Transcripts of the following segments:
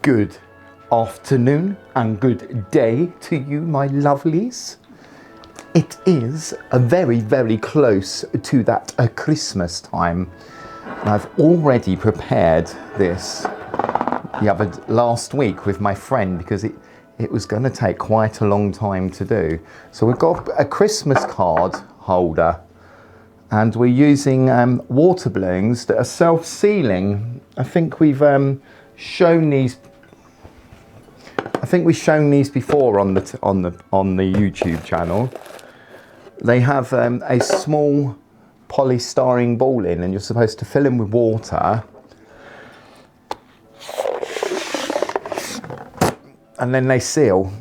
Good afternoon and good day to you, my lovelies. It is very, very close to that Christmas time. And I've already prepared this last week with my friend because it was going to take quite a long time to do. So we've got a Christmas card holder and we're using water balloons that are self-sealing. I think we've shown these. I think we've shown these before on the YouTube channel. They have a small polystyrene ball in, and you're supposed to fill them with water, and then they seal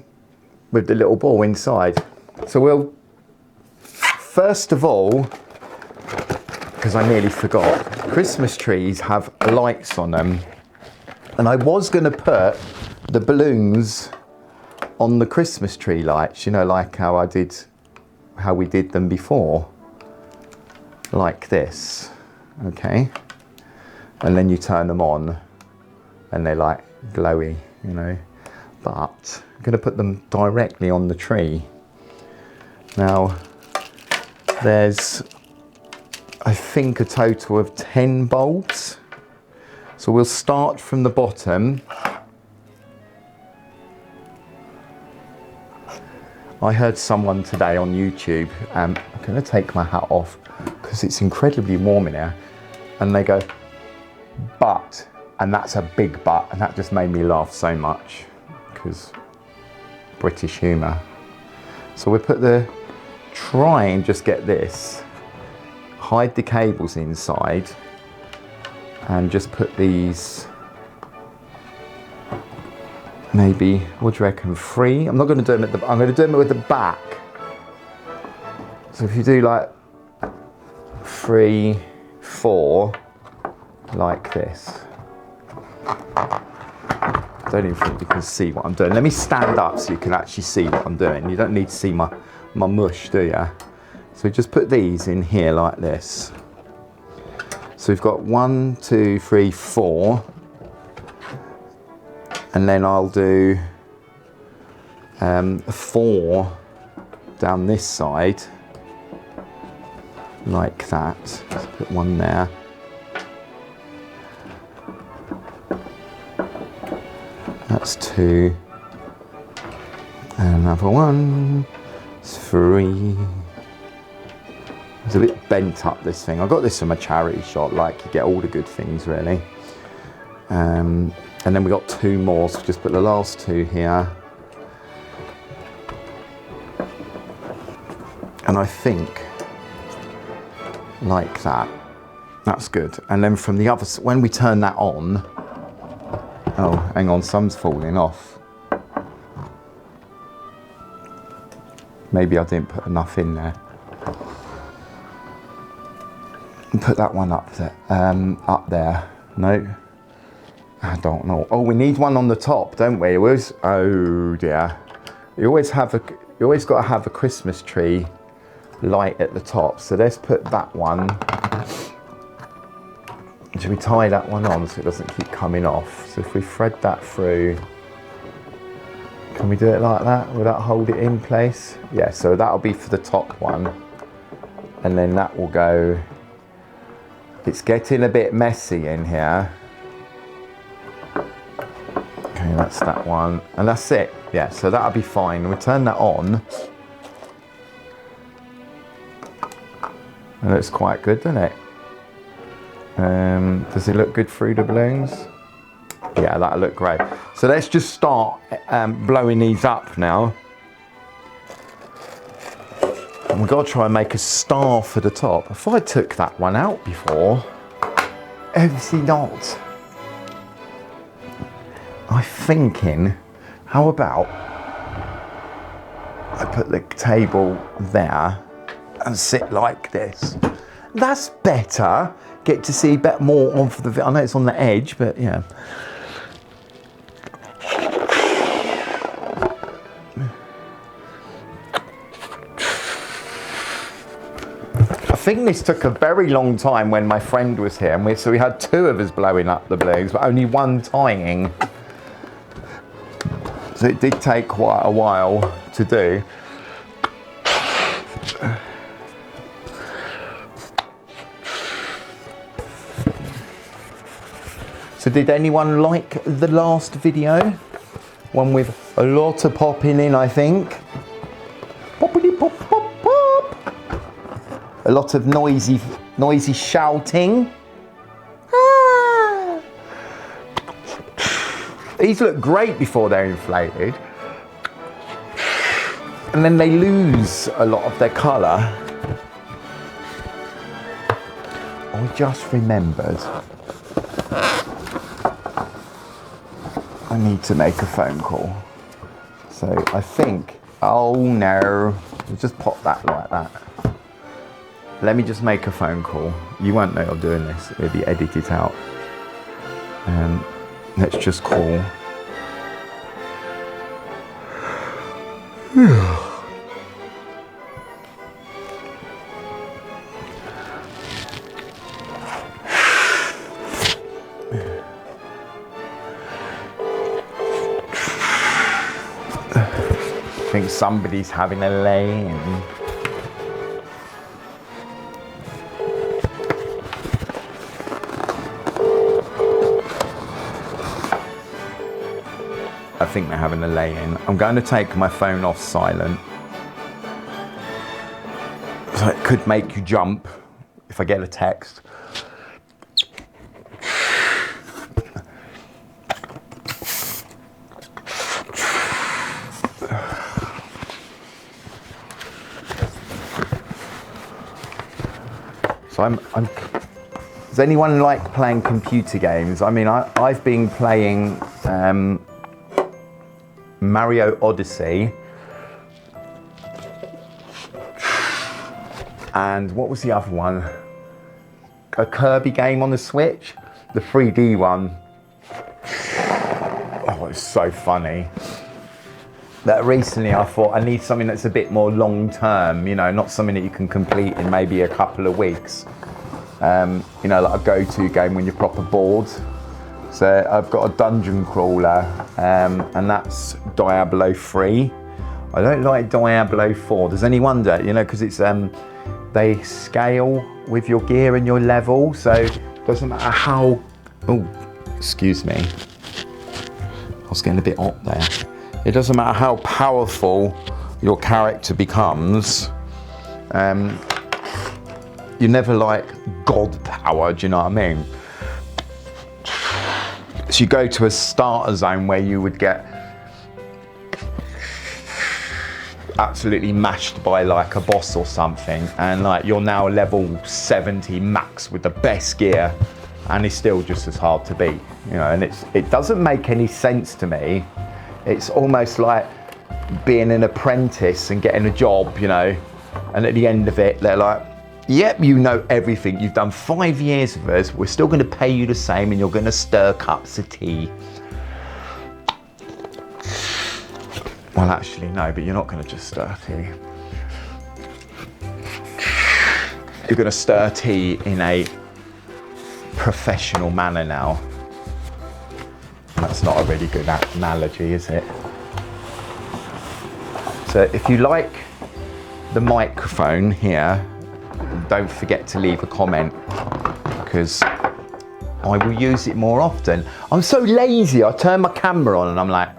with the little ball inside. So we'll first of all, because I nearly forgot, Christmas trees have lights on them, and I was going to put the balloons on the Christmas tree lights, you know, like how we did them before, like this, okay? And then you turn them on and they're like glowy, you know, but I'm going to put them directly on the tree. Now there's, I think, a total of 10 bulbs, so we'll start from the bottom. I heard someone today on YouTube, I'm going to take my hat off because it's incredibly warm in here, and they go, but, and that's a big but, and that just made me laugh so much because British humour. So we try and just get this, hide the cables inside, and just put these, maybe, what do you reckon, 3? I'm not going to do them I'm going to do them with the back. So if you do like 3, 4, like this. I don't even think you can see what I'm doing. Let me stand up so you can actually see what I'm doing. You don't need to see my mush, do you? So just put these in here like this. So we've got 1, 2, 3, 4. And then I'll do 4 down this side, like that. Let's put one there. That's 2. And another one. It's 3. It's a bit bent up, this thing. I got this from a charity shop, like you get all the good things really. And then we got 2 more, so just put the last 2 here. And I think, like that, that's good. And then from the other, when we turn that on, oh, hang on, some's falling off. Maybe I didn't put enough in there. Put that one up there, no. I don't know. Oh, we need one on the top, don't we? Oh dear. You always got to have a Christmas tree light at the top. So let's put that one. Should we tie that one on so it doesn't keep coming off? So if we thread that through, can we do it like that? Will that hold it in place? Yeah, so that'll be for the top one. And then that will go. It's getting a bit messy in here. Okay, that's that one, and that's it. Yeah, so that'll be fine. We turn that on, and it's quite good, doesn't it? Does it look good through the balloons? Yeah, that'll look great. So let's just start blowing these up now. And we've got to try and make a star for the top. If I took that one out before, obviously not. I'm thinking, how about I put the table there and sit like this? That's better. Get to see a bit more of the, I know it's on the edge, but yeah. I think this took a very long time when my friend was here, and so we had 2 of us blowing up the balloons, but only 1 tying. So it did take quite a while to do. So did anyone like the last video? One with a lot of popping in, I think. Poppity pop pop pop. A lot of noisy shouting. Ah. These look great before they're inflated. And then they lose a lot of their colour. I just remembered. I need to make a phone call. So I think, oh no, we'll just pop that like that. Let me just make a phone call. You won't know I'm doing this, it'll be edited out. Let's just call. I think somebody's having a lay-in. I think they're having a lay-in. I'm going to take my phone off silent. So it could make you jump if I get a text. So does anyone like playing computer games? I mean, I've been playing Mario Odyssey. And what was the other one? A Kirby game on the Switch, the 3D one. Oh, it's so funny. That recently I thought I need something that's a bit more long term, you know, not something that you can complete in maybe a couple of weeks. You know, like a go-to game when you're proper bored. So I've got a dungeon crawler, and that's Diablo 3. I don't like Diablo 4. Does anyone do it? You know, because it's they scale with your gear and your level, so it doesn't matter how. Oh, excuse me. I was getting a bit hot there. It doesn't matter how powerful your character becomes. You're never like God power, do you know what I mean? So you go to a starter zone where you would get absolutely mashed by like a boss or something, and like you're now level 70 max with the best gear, and it's still just as hard to beat, you know, and it doesn't make any sense to me. It's almost like being an apprentice and getting a job, you know, and at the end of it, they're like, yep, you know everything. You've done 5 years with us. We're still going to pay you the same, and you're going to stir cups of tea. Well, actually, no, but you're not going to just stir tea. You're going to stir tea in a professional manner now. That's not a really good analogy, is it? So if you like the microphone here, don't forget to leave a comment, because I will use it more often. I'm so lazy, I turn my camera on and I'm like,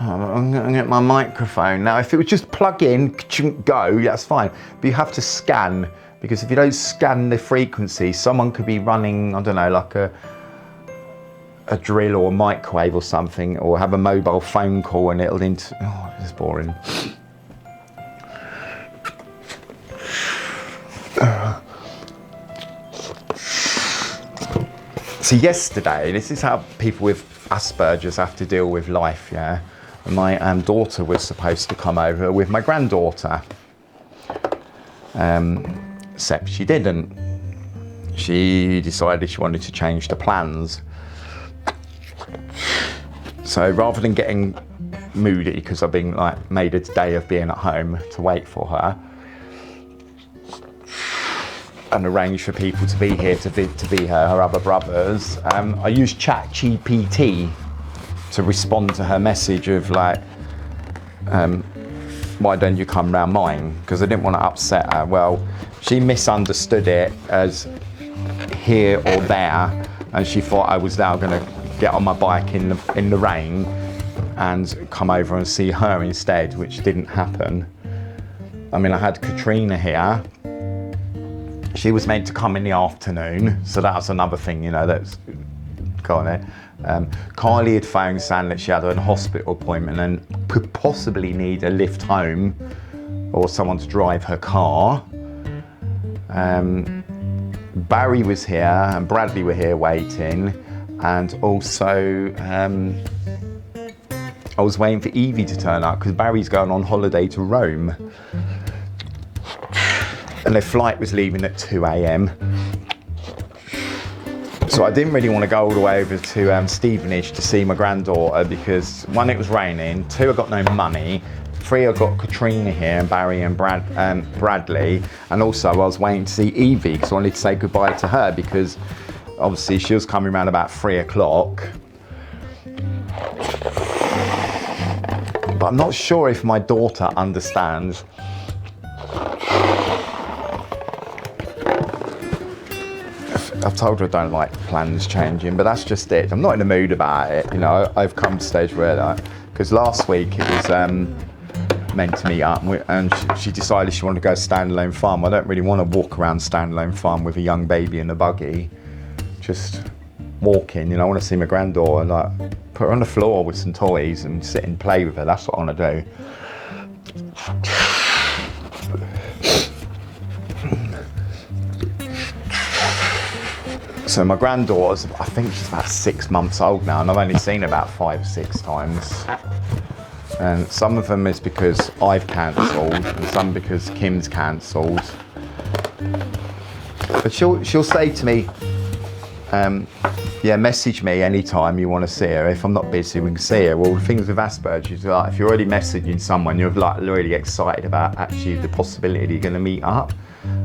oh, I'm gonna get my microphone. Now if it would just plug in, go, that's fine. But you have to scan, because if you don't scan the frequency, someone could be running, I don't know, like a drill or a microwave or something, or have a mobile phone call and it'll oh, it's boring. So yesterday, this is how people with Asperger's have to deal with life, yeah? My daughter was supposed to come over with my granddaughter, except she didn't. She decided she wanted to change the plans. So rather than getting moody because I've been like made a day of being at home to wait for her and arrange for people to be here to be her other brothers, I used ChatGPT to respond to her message of like, why don't you come round mine? Because I didn't want to upset her. Well, she misunderstood it as here or there, and she thought I was now going to get on my bike in the rain and come over and see her instead, which didn't happen. I mean, I had Katrina here. She was meant to come in the afternoon, so that was another thing, you know, that's got it. Kylie had phoned saying that she had an hospital appointment and could possibly need a lift home or someone to drive her car. Barry was here and Bradley were here waiting, and also I was waiting for Evie to turn up because Barry's going on holiday to Rome and their flight was leaving at 2 a.m. So I didn't really want to go all the way over to Stevenage to see my granddaughter because 1, it was raining, 2, I got no money, 3, I got Katrina here and Barry and Bradley, and also I was waiting to see Evie because I wanted to say goodbye to her because obviously she was coming around about 3 o'clock. But I'm not sure if my daughter understands. I've told her I don't like plans changing, but that's just it. I'm not in the mood about it, you know. I've come to a stage where, like, because last week it was meant to meet up, and she decided she wanted to go standalone farm. I don't really want to walk around standalone farm with a young baby in a buggy, just walking. You know, I want to see my granddaughter, like, put her on the floor with some toys and sit and play with her. That's what I want to do. So my granddaughter's, I think she's about 6 months old now, and I've only seen her about 5 or 6 times. And some of them is because I've cancelled, and some because Kim's cancelled. But she'll say to me, yeah, message me anytime you want to see her. If I'm not busy, we can see her. Well, the things with Asperger's, like, if you're already messaging someone, you're like really excited about actually the possibility you're going to meet up.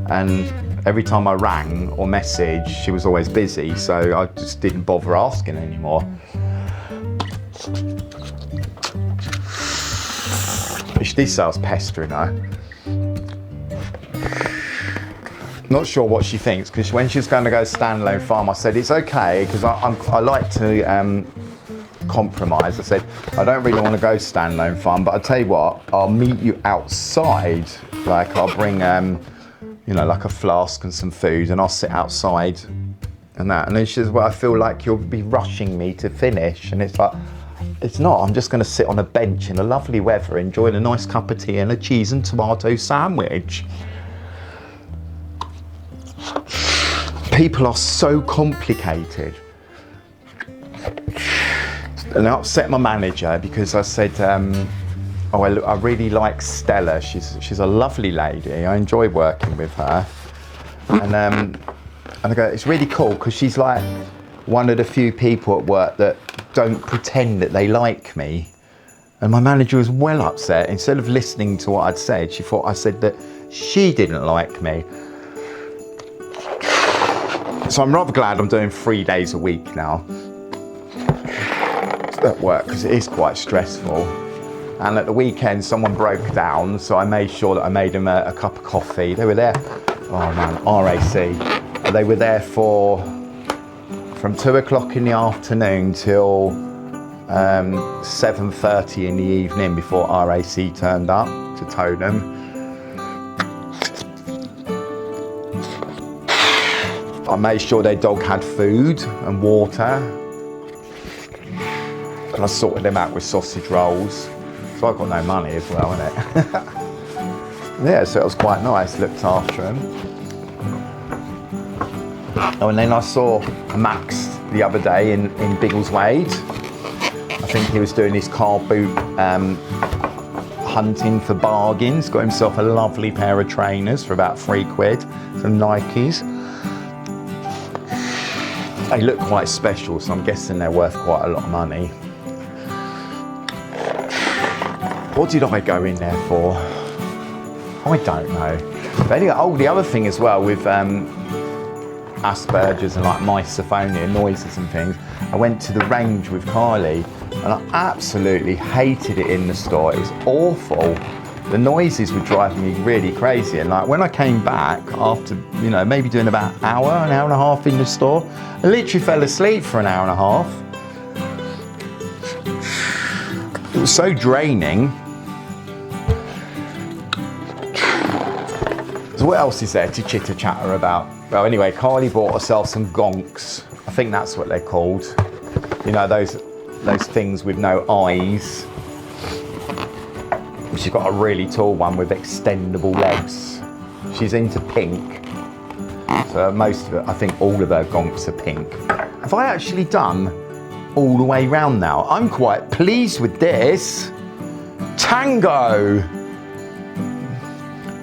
And every time I rang or messaged, she was always busy, so I just didn't bother asking anymore. She did say I was pestering her. Not sure what she thinks, because when she was going to go standalone farm, I said it's okay, because I like to compromise. I said I don't really want to go standalone farm, but I'll tell you what, I'll meet you outside. Like, I'll bring you know, like a flask and some food, and I'll sit outside and that. And then she says, well, I feel like you'll be rushing me to finish. And it's like, it's not. I'm just going to sit on a bench in the lovely weather, enjoying a nice cup of tea and a cheese and tomato sandwich. People are so complicated. And I upset my manager because I said, oh, I really like Stella. She's a lovely lady. I enjoy working with her. And I go, it's really cool because she's like one of the few people at work that don't pretend that they like me. And my manager was well upset. Instead of listening to what I'd said, she thought I said that she didn't like me. So I'm rather glad I'm doing 3 days a week now at work, because it is quite stressful. And at the weekend, someone broke down, so I made sure that I made them a cup of coffee. They were there, oh man, RAC. They were there from 2 o'clock in the afternoon till 7:30 in the evening before RAC turned up to tow them. I made sure their dog had food and water. And I sorted them out with sausage rolls. So I got no money as well, innit? Yeah, so it was quite nice, looked after him. Oh, and then I saw Max the other day in Biggleswade. I think he was doing his car boot hunting for bargains. Got himself a lovely pair of trainers for about £3, some Nikes. They look quite special, so I'm guessing they're worth quite a lot of money. What did I go in there for? I don't know. But anyway, oh, the other thing as well with Asperger's and like misophonia, noises and things, I went to the range with Kylie and I absolutely hated it in the store. It was awful. The noises were driving me really crazy, and like when I came back after, you know, maybe doing about an hour and a half in the store, I literally fell asleep for an hour and a half. It was so draining. So what else is there to chitter chatter about? Well, anyway, Kylie bought herself some gonks. I think that's what they're called. You know, those things with no eyes. She's got a really tall one with extendable legs. She's into pink. So most of it, I think all of her gonks are pink. Have I actually done all the way round now? I'm quite pleased with this. Tango!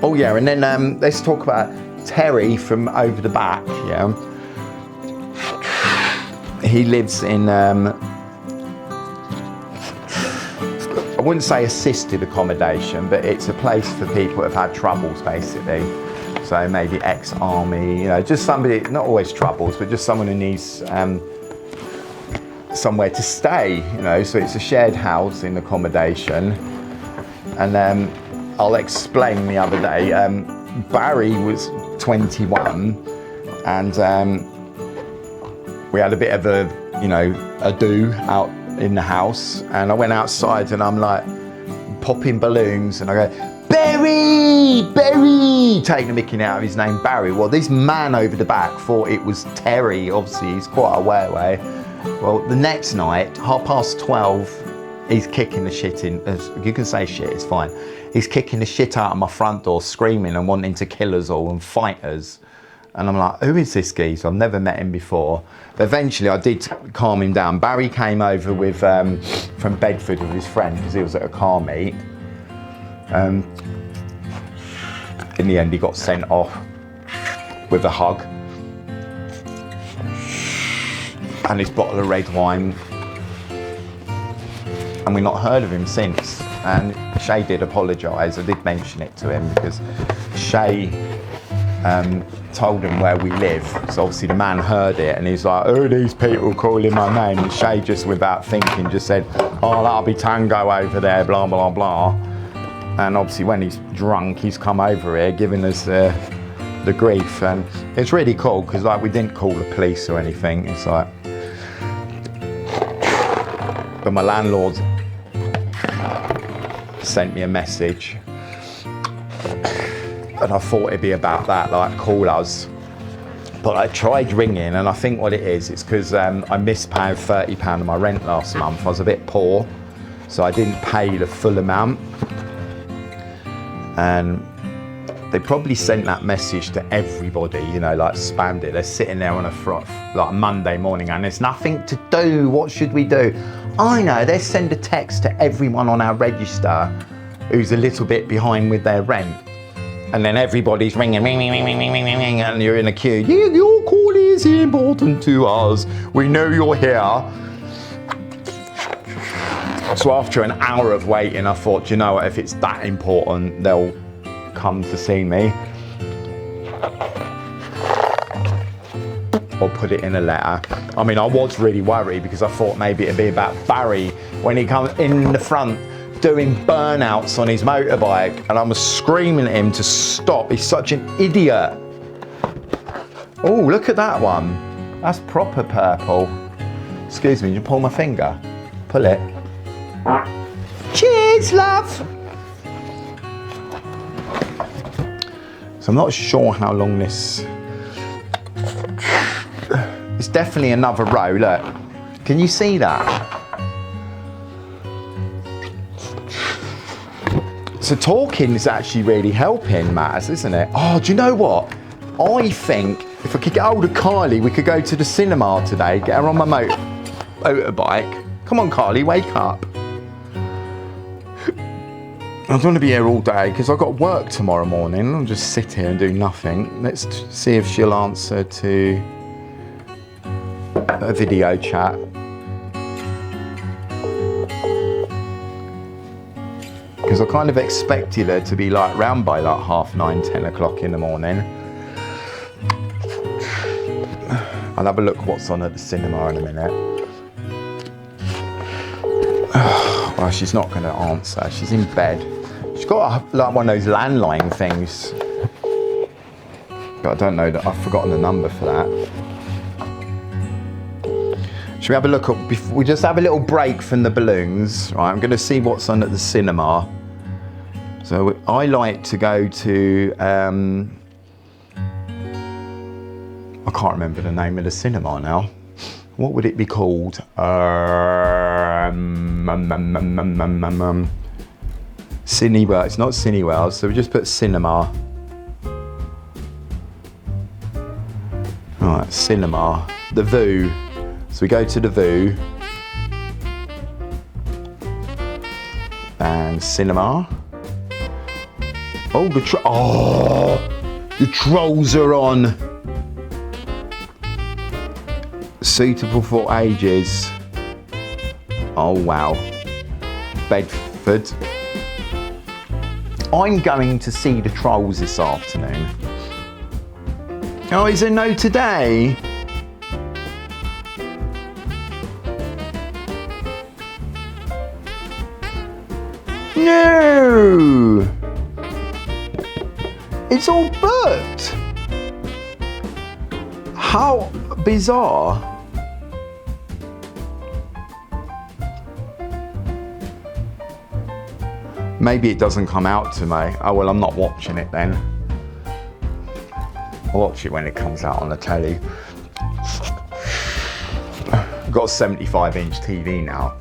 Oh yeah, and then let's talk about Terry from over the back, yeah. He lives in, I wouldn't say assisted accommodation, but it's a place for people who have had troubles, basically. So maybe ex-army, you know, just somebody, not always troubles, but just someone who needs somewhere to stay, you know. So it's a shared housing accommodation. And I'll explain the other day, Barry was 21, and we had a bit of a, you know, a do out in the house, and I went outside and I'm like popping balloons and I go, Barry, Barry, taking the mickey out of his name, Barry. Well, this man over the back thought it was Terry. Obviously he's quite a way away. Well, the next night, 12:30, he's kicking the shit in, you can say shit, it's fine. He's kicking the shit out of my front door, screaming and wanting to kill us all and fight us. And I'm like, who is this geezer? I've never met him before. But eventually I did calm him down. Barry came over with from Bedford with his friend because he was at a car meet. In the end, he got sent off with a hug and his bottle of red wine. And we've not heard of him since. And Shay did apologise. I did mention it to him because Shay told him where we live. So obviously the man heard it and he's like, oh, these people calling my name. And Shay just without thinking just said, oh, that'll be Tango over there, blah, blah, blah. And obviously when he's drunk, he's come over here giving us the grief. And it's really cool because like we didn't call the police or anything. It's like, but my landlord sent me a message and I thought it'd be about that, like call us. But I tried ringing and I think what it is, it's because I missed paying £30 of my rent last month. I was a bit poor, so I didn't pay the full amount. And they probably sent that message to everybody, you know, like spammed it. They're sitting there on a Monday morning and there's nothing to do. What should we do? I know, they send a text to everyone on our register who's a little bit behind with their rent. And then everybody's ringing, ring, ring, ring, ring, ring, ring, ring, and you're in a queue. Yeah, your call is important to us. We know you're here. So after an hour of waiting, I thought, you know what, if it's that important, they'll come to see me. Or put it in a letter. I mean, I was really worried because I thought maybe it'd be about Barry when he comes in the front doing burnouts on his motorbike, and I was screaming at him to stop. He's such an idiot. Oh, look at that one. That's proper purple. Excuse me, did you pull my finger? Pull it. Cheers, love. So I'm not sure how long this... It's definitely another row, look. Can you see that? So talking is actually really helping, Maz, isn't it? Oh, do you know what? I think if I could get hold of Kylie, we could go to the cinema today, get her on my motorbike. Come on, Kylie, wake up. I don't want to be here all day because I've got work tomorrow morning. I'll just sit here and do nothing. Let's see if she'll answer to a video chat. Because I kind of expected her to be like round by like 9:30, 10 o'clock in the morning. I'll have a look what's on at the cinema in a minute. Well, she's not going to answer. She's in bed. She's got like one of those landline things. But I don't know that I've forgotten the number for that. Should we have a look at, we just have a little break from the balloons. Right, I'm going to see what's on at the cinema. So I like to go to, I can't remember the name of the cinema now. What would it be called? Cinewell. It's not Cinewell, so we just put cinema. Alright, cinema. The Voo. So we go to the Voo. And cinema. Oh, the trolls are on. Suitable for ages. Oh wow. Bedford. I'm going to see the Trolls this afternoon. Oh, is there no today? No! It's all booked. How bizarre. Maybe it doesn't come out to me. Oh well, I'm not watching it then. I'll watch it when it comes out on the telly. I've got a 75-inch TV now.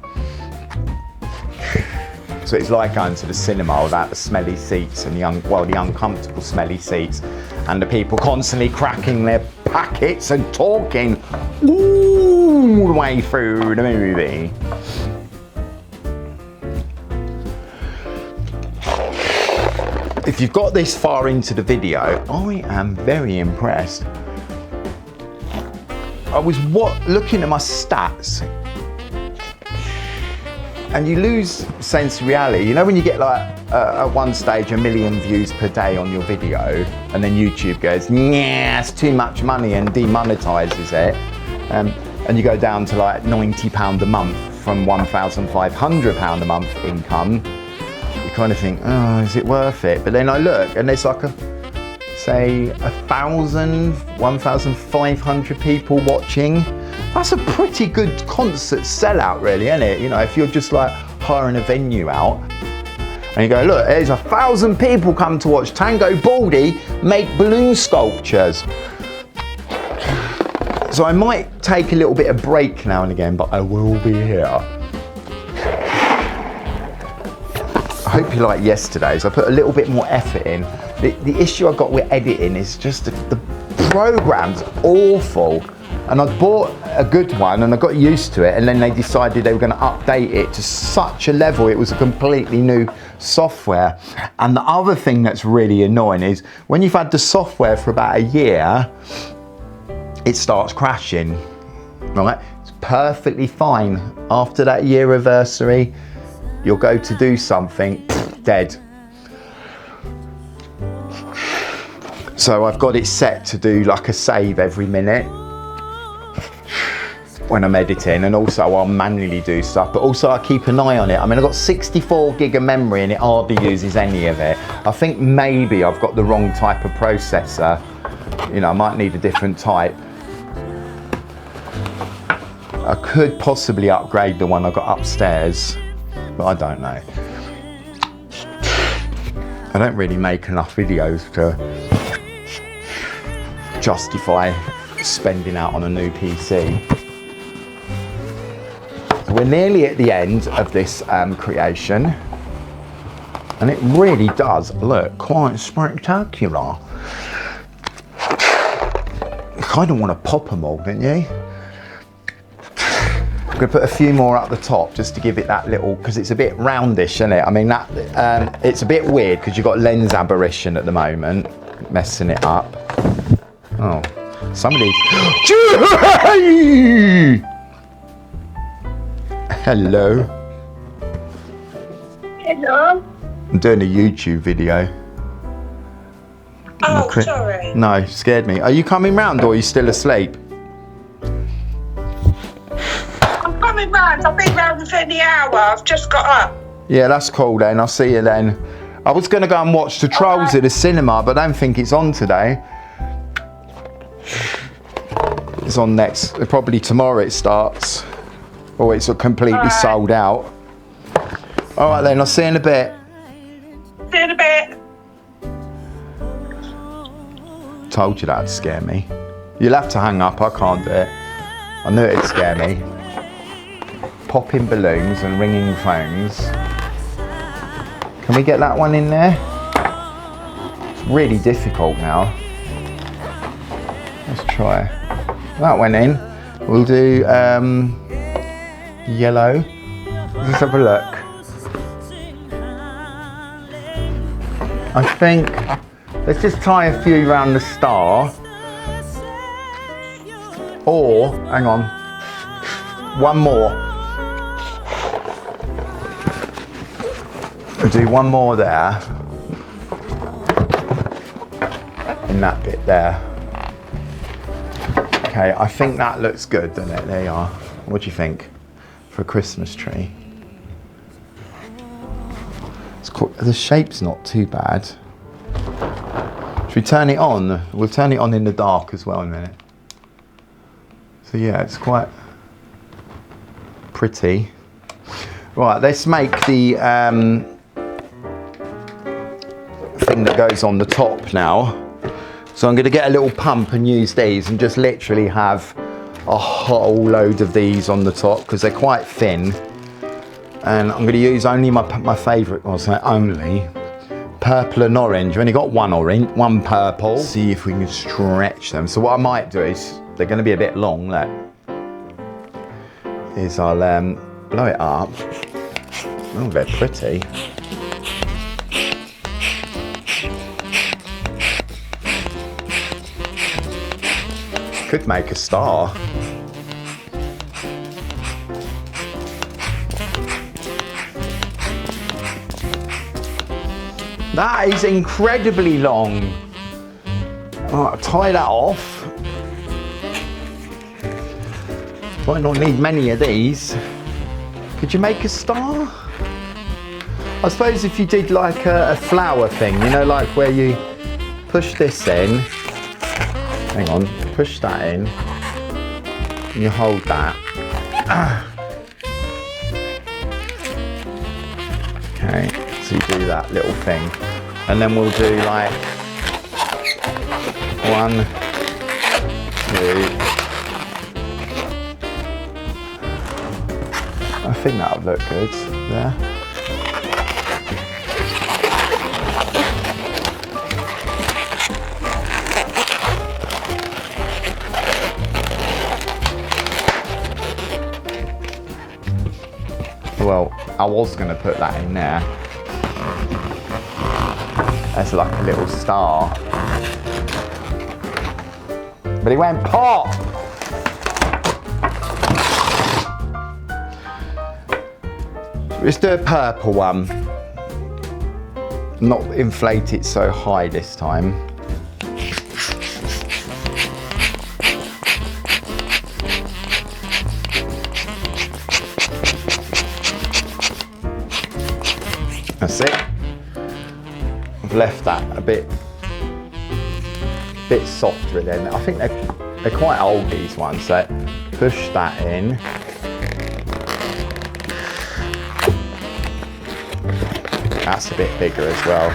So it's like going to the cinema without the smelly seats and the uncomfortable smelly seats and the people constantly cracking their packets and talking all the way through the movie. If you've got this far into the video, I am very impressed. I was looking at my stats, and you lose sense of reality. You know when you get like at one stage 1 million views per day on your video, and then YouTube goes, yeah, it's too much money and demonetizes it, and you go down to like £90 a month from £1,500 a month income. You kind of think, oh, is it worth it? But then I look and there's like say 1,500 people watching. That's a pretty good concert sellout really, isn't it? You know, if you're just like hiring a venue out and you go, look, there's 1,000 people come to watch Tangobaldy make balloon sculptures. So I might take a little bit of break now and again, but I will be here. I hope you like yesterday's. I put a little bit more effort in. The issue I got with editing is just the program's awful. And I bought a good one and I got used to it, and then they decided they were going to update it to such a level it was a completely new software. And the other thing that's really annoying is when you've had the software for about a year, it starts crashing. Right? It's perfectly fine. After that year anniversary, you'll go to do something, dead. So I've got it set to do like a save every minute when I'm editing, and also I'll manually do stuff, but also I keep an eye on it. I mean, I've got 64 gig of memory and it hardly uses any of it. I think maybe I've got the wrong type of processor. You know, I might need a different type. I could possibly upgrade the one I got upstairs, but I don't know. I don't really make enough videos to justify spending out on a new PC. So we're nearly at the end of this creation, and it really does look quite spectacular. You kind of want to pop them all, don't you? I'm going to put a few more up the top just to give it that little, because it's a bit roundish, isn't it? I mean, that it's a bit weird because you've got lens aberration at the moment, messing it up. Oh, somebody's... Hello. Hello. I'm doing a YouTube video. Oh, sorry. No, scared me. Are you coming round or are you still asleep? I'm coming coming round. I'll be round within the hour. I've just got up. Yeah, that's cool then. I'll see you then. I was going to go and watch the Trolls at the cinema, but I don't think it's on today. It's on next. Probably tomorrow it starts. Or it's completely sold out. All right then, I'll see you in a bit. See you in a bit. Told you that'd scare me. You'll have to hang up. I can't do it. I knew it'd scare me. Popping balloons and ringing phones. Can we get that one in there? It's really difficult now. Let's try. That went in. We'll do yellow. Let's have a look. I think let's just tie a few around the star. Or, hang on, one more. We'll do one more there. In that bit there. Okay, I think that looks good, doesn't it? There you are. What do you think for a Christmas tree? It's cool. The shape's not too bad. Should we turn it on? We'll turn it on in the dark as well in a minute. So yeah, it's quite pretty. Right, let's make the thing that goes on the top now. So I'm going to get a little pump and use these and just literally have a whole load of these on the top because they're quite thin. And I'm going to use only my favourite, well, so only purple and orange. We've only got one orange, one purple. See if we can stretch them. So what I might do is, they're going to be a bit long, look, is I'll blow it up. Oh, they're pretty. Could make a star. That is incredibly long. All right, I'll tie that off. Might not need many of these. Could you make a star? I suppose if you did like a flower thing, you know, like where you push this in. Hang on, push that in. And you hold that. Okay, so you do that little thing. And then we'll do like 1, 2. I think that'll look good there. Well, I was going to put that in there as like a little star, but it went pop. Let's do a purple one. Not inflate it so high this time. That's it. I've left that a bit softer then. I think they're quite old, these ones, so push that in. That's a bit bigger as well.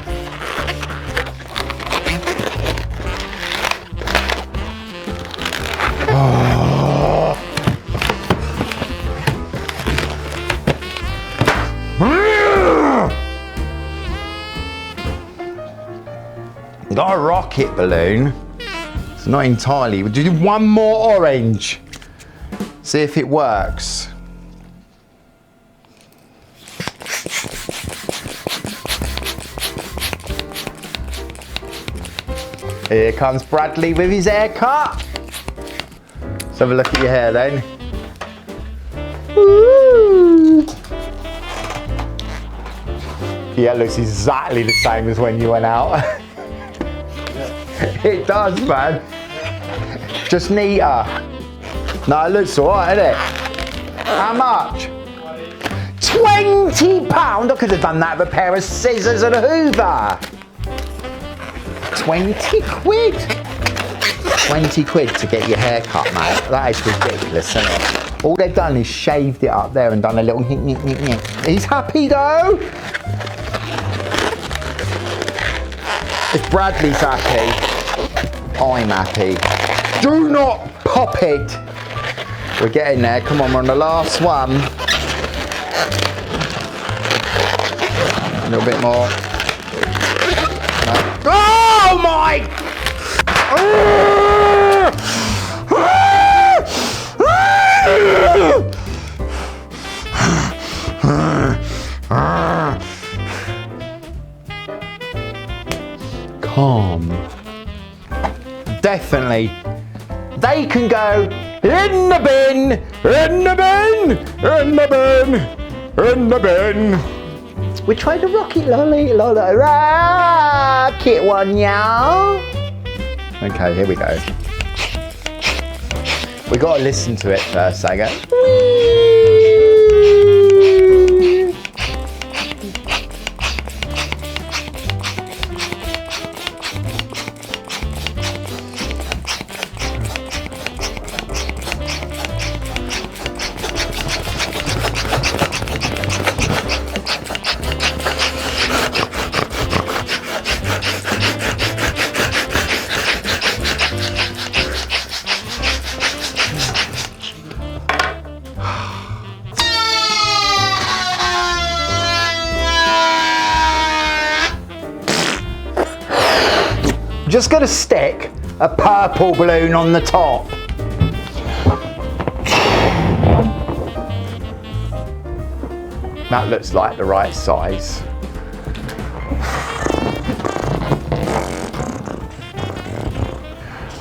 Got a rocket balloon. It's not entirely. We'll do one more orange. See if it works. Here comes Bradley with his haircut. Let's have a look at your hair then. Woo! Yeah, it looks exactly the same as when you went out. It does, man. Just neater. No, it looks alright, isn't it? How much? £20! I could have done that with a pair of scissors and a hoover. 20 quid? 20 quid to get your hair cut, mate. That is ridiculous, isn't it? All they've done is shaved it up there and done a little hink, hink, hink, hink. He's happy though. If Bradley's happy, I'm happy. Do not pop it. We're getting there. Come on, we're on the last one. A little bit more. No. Oh my! Calm. Definitely. They can go in the bin, in the bin, in the bin, in the bin. We tried the rocket lolly, rocket one, y'all. Okay, here we go. We gotta listen to it first. I go. Just gonna stick a purple balloon on the top. That looks like the right size.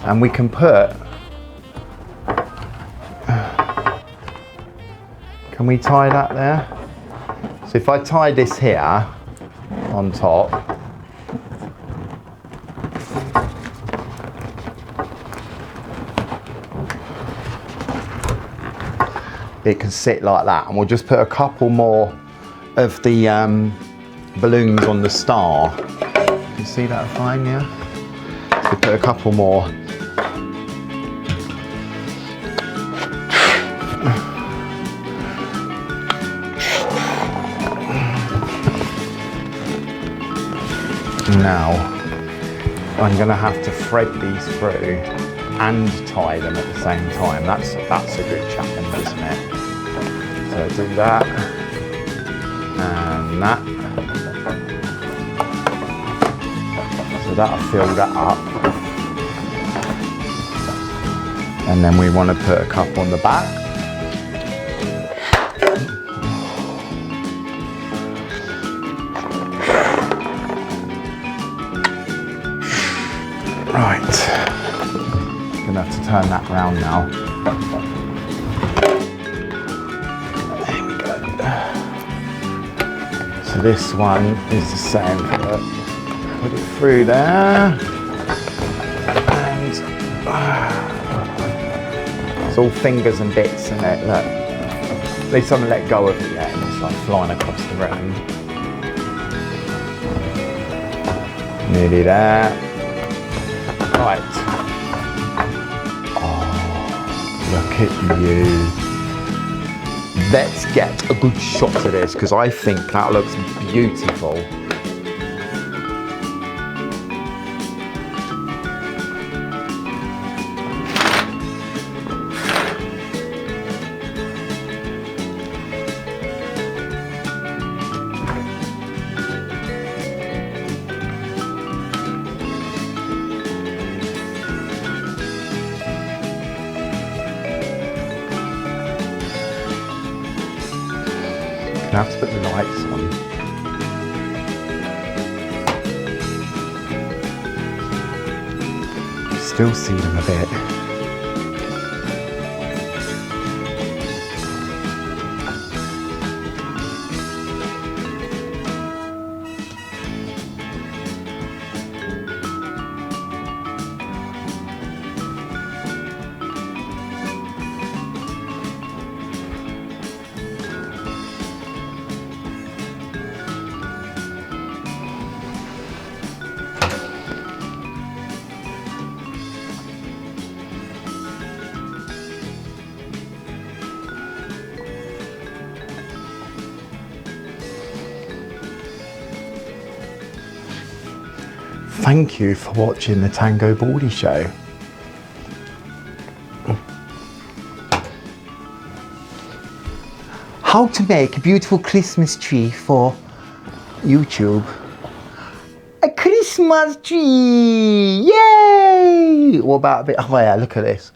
And we can put, can we tie that there? So if I tie this here on top, it can sit like that, and we'll just put a couple more of the balloons on the star. Can you see that fine, yeah? So we put a couple more. Now, I'm gonna have to thread these through and tie them at the same time. That's a good challenge, isn't it? So do that and that. So that'll fill that up. And then we want to put a couple on the back. Right. Gonna have to turn that round now. So this one is the same. Put it through there, and it's all fingers and bits in it. Look, at least I haven't let go of it yet, and it's like flying across the room. Nearly there. Right. Oh, look at you. Let's get a good shot of this, because I think that looks beautiful. I have to put the lights on. Still see them a bit. Thank you for watching the Tangobaldy Show. How to make a beautiful Christmas tree for YouTube. A Christmas tree! Yay! What about a bit higher? Look at this.